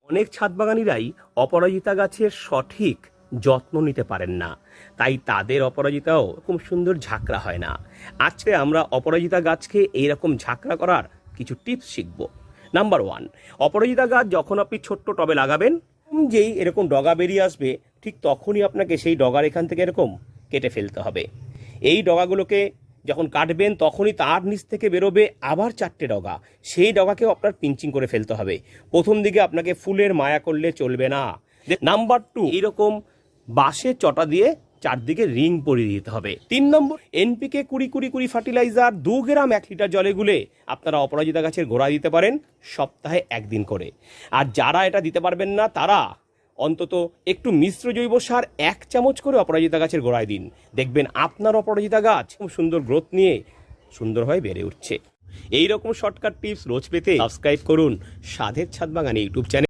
অনেক ছাদ বাগানিরাই অপরাজিতা গাছের সঠিক যত্ন নিতে পারেন না, তাই তাদের অপরাজিতাও খুব সুন্দর ঝাঁকড়া হয় না। আজকে আমরা অপরাজিতা গাছকে এইরকম ঝাঁকড়া করার কিছু টিপস শিখব। নাম্বার 1, অপরাজিতা গাছ যখন আপনি ছোট্ট টবে লাগাবেন, যেই এরকম ডগা বেরিয়ে আসবে ঠিক তখনই আপনাকে সেই ডগার এখান থেকে এরকম কেটে ফেলতে হবে। এই ডগাগুলোকে যখন কাটবেন তখনই তার নিচ থেকে বেরোবে আবার 4টে ডগা, সেই ডগাকেও আপনার পিঞ্চিং করে ফেলতে হবে। প্রথম দিকে আপনাকে ফুলের মায়া করলে চলবে না। নাম্বার 2, এইরকম বাঁশের চটা দিয়ে চারদিকে রিং পরিয়ে দিতে হবে। 3 নম্বর, এনপিকে 20-20-20 ফার্টিলাইজার 2 গ্রাম 1 লিটার জলে গুলে আপনারা অপরাজিতা গাছের গোড়ায় দিতে পারেন সপ্তাহে 1 দিন করে। আর যারা এটা দিতে পারবেন না তারা অন্তত একটু মিশ্র জৈব সার 1 চামচ করে অপরাজিতা গাছের গোড়ায় দিন। দেখবেন আপনার অপরাজিতা গাছ খুব সুন্দর গ্রোথ নিয়ে সুন্দরভাবে বেড়ে উঠছে। এইরকম শর্টকাট টিপস রোজ পেতে সাবস্ক্রাইব করুন সাধের ছাদ বাগান ইউটিউব চ্যানেল।